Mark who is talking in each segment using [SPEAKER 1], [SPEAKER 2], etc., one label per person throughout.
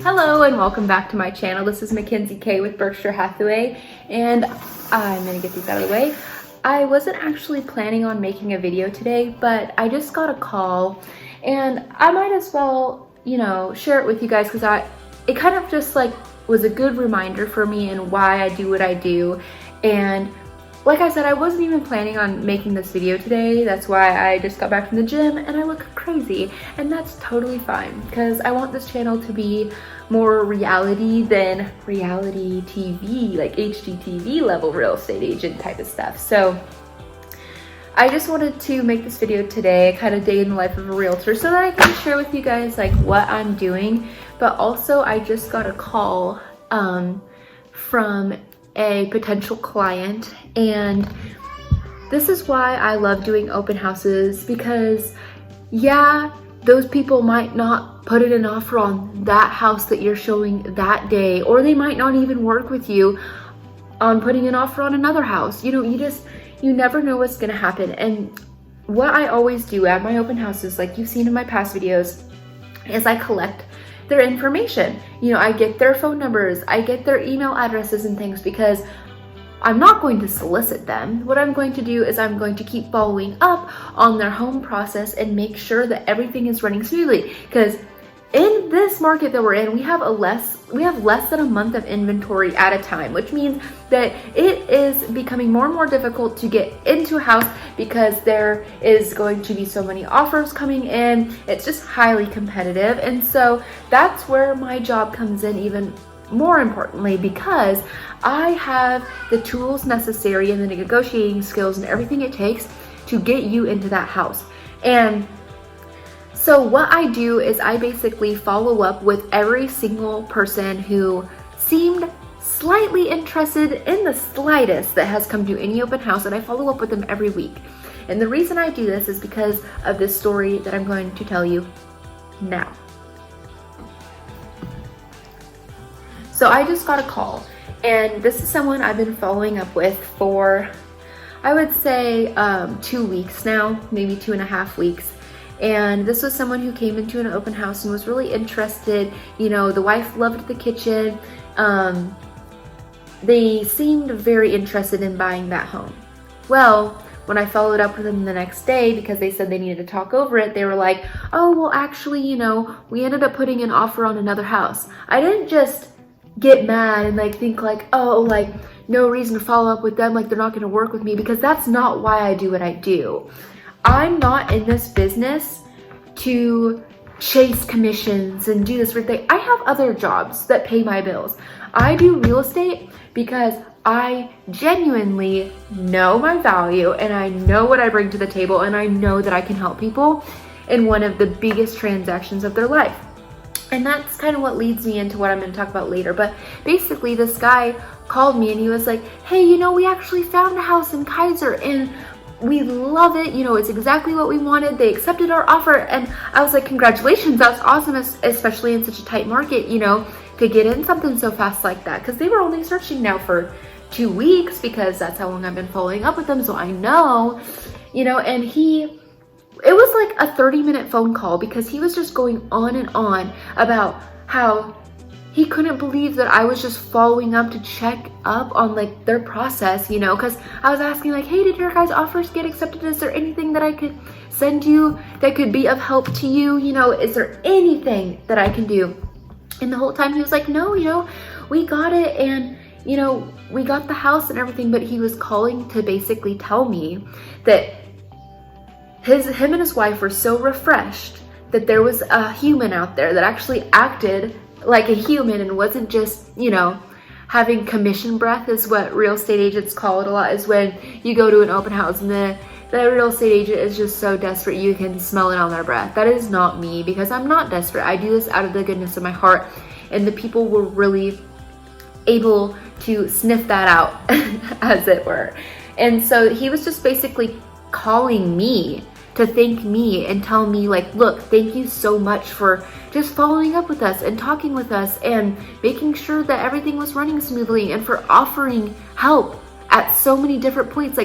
[SPEAKER 1] Hello and welcome back to my channel. This is Mackenzie K with Berkshire Hathaway, and I'm gonna get these out of the way. I wasn't actually planning on making a video today, but I just got a call and I might as well, share it with you guys because it kind of just like was a good reminder for me and why I do what I do. And like I said, I wasn't even planning on making this video today. That's why I just got back from the gym and I look crazy, and that's totally fine because I want this channel to be more reality than reality TV, like HGTV level real estate agent type of stuff. So I just wanted to make this video today, kind of day in the life of a realtor, so that I can share with you guys like what I'm doing. But also I just got a call from a potential client, and this is why I love doing open houses, because yeah, those people might not put in an offer on that house that you're showing that day, or they might not even work with you on putting an offer on another house. You never know what's gonna happen. And what I always do at my open houses, like you've seen in my past videos, is I collect their information. I get their phone numbers, I get their email addresses and things, because I'm not going to solicit them. What I'm going to do is I'm going to keep following up on their home process and make sure that everything is running smoothly. Because in this market that we're in, we have less than a month of inventory at a time, which means that it is becoming more and more difficult to get into a house because there is going to be so many offers coming in. It's just highly competitive. And so that's where my job comes in even more importantly, because I have the tools necessary and the negotiating skills and everything it takes to get you into that house. And so what I do is I basically follow up with every single person who seemed slightly interested in the slightest that has come to any open house, and I follow up with them every week. And the reason I do this is because of this story that I'm going to tell you now. So I just got a call, and this is someone I've been following up with for, I would say 2 weeks now, maybe 2.5 weeks. And this was someone who came into an open house and was really interested. The wife loved the kitchen. They seemed very interested in buying that home. Well, when I followed up with them the next day, because they said they needed to talk over it, they were like, oh, well, actually, we ended up putting an offer on another house. I didn't just get mad and think no reason to follow up with them, like they're not going to work with me, because that's not why I do what I do. I'm not in this business to chase commissions and do this weird thing. I have other jobs that pay my bills. I do real estate because I genuinely know my value and I know what I bring to the table, and I know that I can help people in one of the biggest transactions of their life. And that's kind of what leads me into what I'm going to talk about later. But basically, this guy called me and he was like, hey, we actually found a house in Kaiser and we love it. It's exactly what we wanted. They accepted our offer. And I was like, congratulations. That's awesome, especially in such a tight market, to get in something so fast like that. Because they were only searching now for 2 weeks, because that's how long I've been following up with them. So I know, and it was like a 30-minute phone call, because he was just going on and on about how he couldn't believe that I was just following up to check up on their process, because I was asking hey, did your guys' offers get accepted? Is there anything that I could send you that could be of help to you? Is there anything that I can do? And the whole time he was like, no, we got it, and we got the house and everything. But he was calling to basically tell me that him and his wife were so refreshed that there was a human out there that actually acted like a human and wasn't just, having commission breath, is what real estate agents call it a lot, is when you go to an open house and the real estate agent is just so desperate you can smell it on their breath. That is not me, because I'm not desperate. I do this out of the goodness of my heart, and the people were really able to sniff that out, as it were. And so he was just basically calling me to thank me and tell me look, thank you so much for just following up with us and talking with us and making sure that everything was running smoothly, and for offering help at so many different points.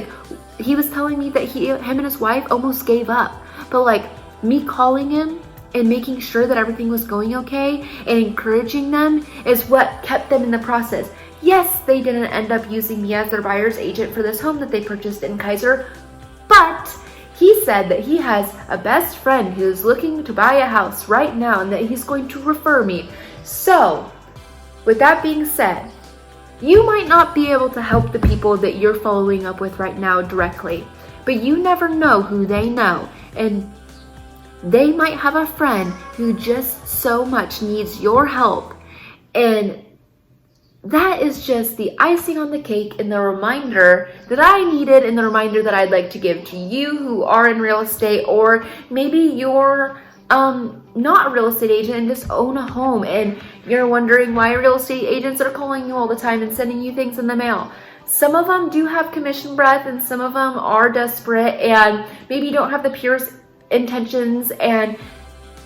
[SPEAKER 1] He was telling me that him and his wife almost gave up, but me calling him and making sure that everything was going okay and encouraging them is what kept them in the process. Yes, they didn't end up using me as their buyer's agent for this home that they purchased in Kaiser, but he said that he has a best friend who's looking to buy a house right now and that he's going to refer me. So, with that being said, you might not be able to help the people that you're following up with right now directly, but you never know who they know, and they might have a friend who just so much needs your help. And that is just the icing on the cake and the reminder that I needed, and the reminder that I'd like to give to you who are in real estate, or maybe you're not a real estate agent and just own a home and you're wondering why real estate agents are calling you all the time and sending you things in the mail. Some of them do have commission breath and some of them are desperate and maybe don't have the purest intentions, and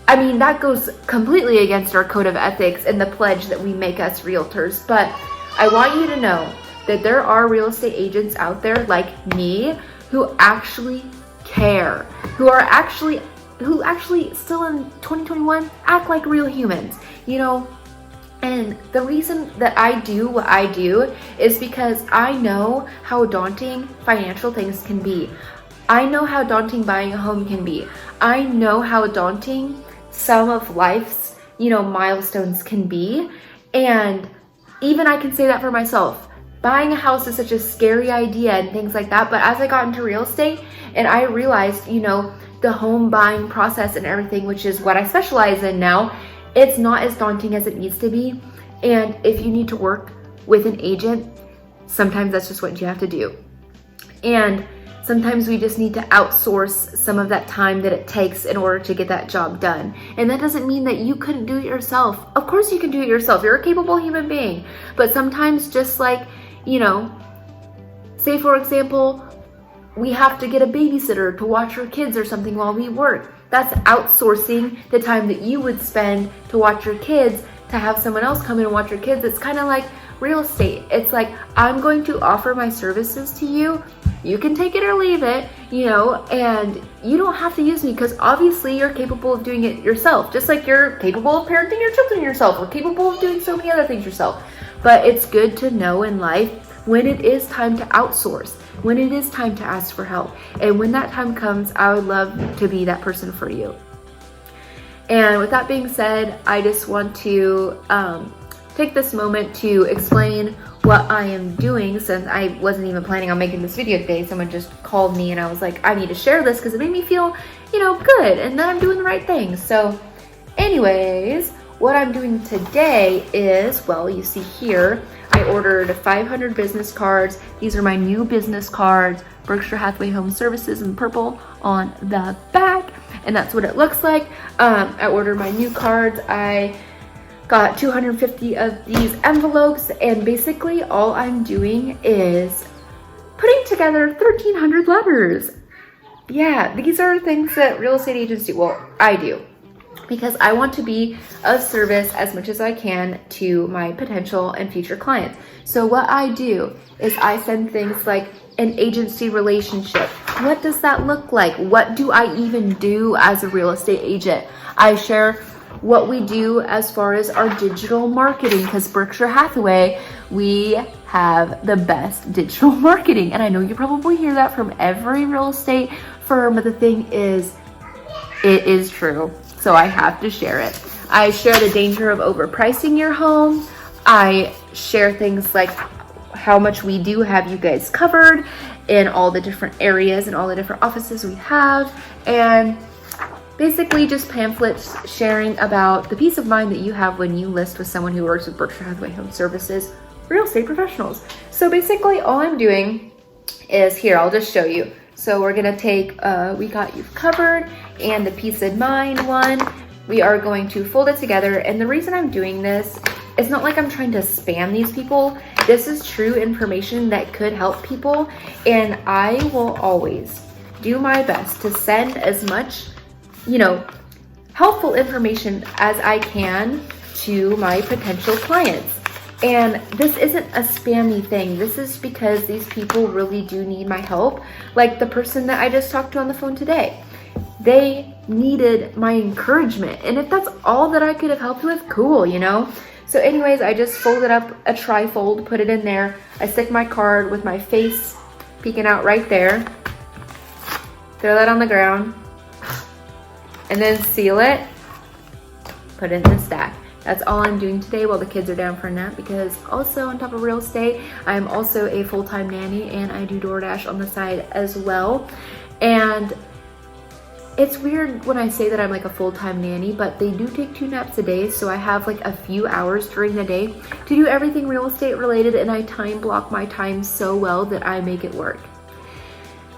[SPEAKER 1] I mean, that goes completely against our code of ethics and the pledge that we make us realtors. But I want you to know that there are real estate agents out there like me who actually care, who actually still in 2021 act like real humans, you know. And the reason that I do what I do is because I know how daunting financial things can be. I know how daunting buying a home can be. I know how daunting some of life's, milestones can be. And even I can say that for myself. Buying a house is such a scary idea and things like that. But as I got into real estate and I realized, the home buying process and everything, which is what I specialize in now, it's not as daunting as it needs to be. And if you need to work with an agent, sometimes that's just what you have to do. And sometimes we just need to outsource some of that time that it takes in order to get that job done. And that doesn't mean that you couldn't do it yourself. Of course you can do it yourself. You're a capable human being. But sometimes just like, say for example, we have to get a babysitter to watch our kids or something while we work. That's outsourcing the time that you would spend to watch your kids to have someone else come in and watch your kids. It's kind of like real estate. It's like, I'm going to offer my services to you. You can take it or leave it, and you don't have to use me because obviously you're capable of doing it yourself, just like you're capable of parenting your children yourself or capable of doing so many other things yourself. But it's good to know in life when it is time to outsource, when it is time to ask for help. And when that time comes, I would love to be that person for you. And with that being said, I just want to take this moment to explain what I am doing, since I wasn't even planning on making this video today. Someone just called me and I was like, I need to share this because it made me feel, good and that I'm doing the right thing. So anyways, what I'm doing today is, well, you see here, I ordered 500 business cards. These are my new business cards, Berkshire Hathaway Home Services in purple on the back. And that's what it looks like. I ordered my new cards. I got 250 of these envelopes, and basically all I'm doing is putting together 1,300 letters. Yeah, these are things that real estate agents do. Well, I do, because I want to be of service as much as I can to my potential and future clients. So what I do is I send things like an agency relationship. What does that look like? What do I even do as a real estate agent? I share what we do as far as our digital marketing, because Berkshire Hathaway, we have the best digital marketing. And I know you probably hear that from every real estate firm, but the thing is, it is true. So I have to share it. I share the danger of overpricing your home. I share things like how much we do have you guys covered in all the different areas and all the different offices we have. And basically just pamphlets sharing about the peace of mind that you have when you list with someone who works with Berkshire Hathaway Home Services, real estate professionals. So basically all I'm doing is here, I'll just show you. So we're gonna take We Got You Covered and the Peace of Mind one. We are going to fold it together. And the reason I'm doing this, it's not like I'm trying to spam these people. This is true information that could help people. And I will always do my best to send as much helpful information as I can to my potential clients. And this isn't a spammy thing. This is because these people really do need my help. Like the person that I just talked to on the phone today. they needed my encouragement. And if that's all that I could have helped with, cool, you know? So anyways, I just folded up a trifold, put it in there. I stick my card with my face peeking out right there. Throw that on the ground. And then seal it. Put it in the stack. That's all I'm doing today while the kids are down for a nap, because also on top of real estate, I am also a full-time nanny and I do DoorDash on the side as well. And it's weird when I say that I'm like a full-time nanny, but they do take 2 naps a day, so I have like a few hours during the day to do everything real estate related, and I time block my time so well that I make it work.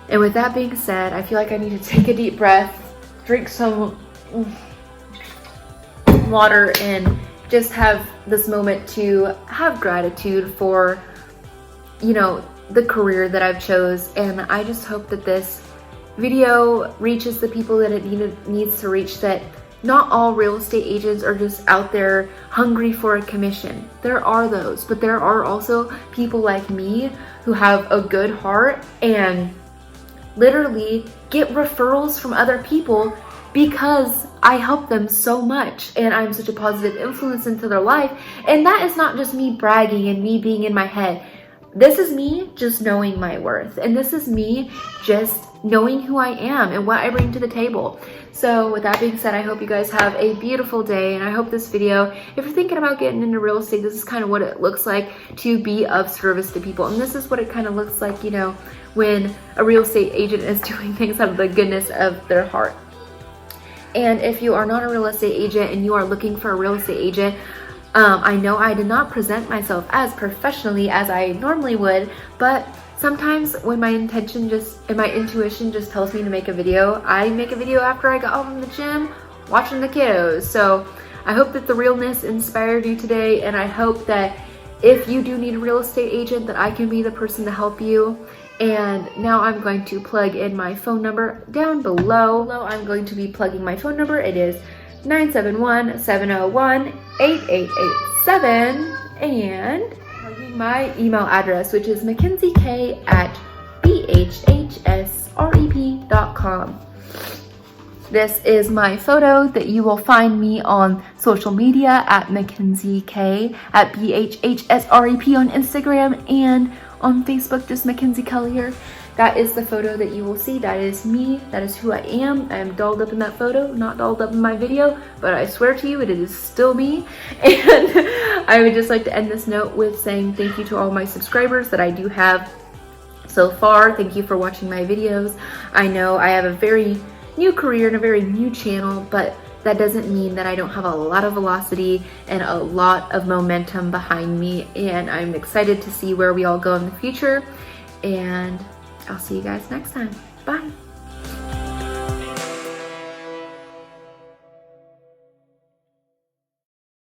[SPEAKER 1] And with that being said, I feel like I need to take a deep breath, drink some water, and just have this moment to have gratitude for, you know, the career that I've chose. And I just hope that this video reaches the people that it needs to reach, that not all real estate agents are just out there hungry for a commission. There are those, but there are also people like me who have a good heart and literally get referrals from other people because I help them so much and I'm such a positive influence into their life. And that is not just me bragging and me being in my head. This is me just knowing my worth, and this is me just knowing who I am and what I bring to the table. So with that being said, I hope you guys have a beautiful day, and I hope this video, if you're thinking about getting into real estate, this is kind of what it looks like to be of service to people. And this is what it kind of looks like, you know, when a real estate agent is doing things out of the goodness of their heart. And if you are not a real estate agent and you are looking for a real estate agent, I know I did not present myself as professionally as I normally would, but sometimes when my intention and my intuition just tells me to make a video, I make a video after I got home from the gym watching the kiddos. So I hope that the realness inspired you today, and I hope that if you do need a real estate agent, that I can be the person to help you. And now I'm going to plug in my phone number down below. I'm going to be plugging my phone number. It is 971-701-8887, and my email address, which is mackenziek@bhhsrep.com. This is my photo that you will find me on social media at mackenziek, at bhhsrep on Instagram, and on Facebook, just Mackenzie Collier. That is the photo that you will see. That is me. That is who I am. I am dolled up in that photo, not dolled up in my video, but I swear to you, it is still me. And I would just like to end this note with saying thank you to all my subscribers that I do have so far. Thank you for watching my videos. I know I have a very new career and a very new channel, but that doesn't mean that I don't have a lot of velocity and a lot of momentum behind me. And I'm excited to see where we all go in the future. And I'll see you guys next time. Bye.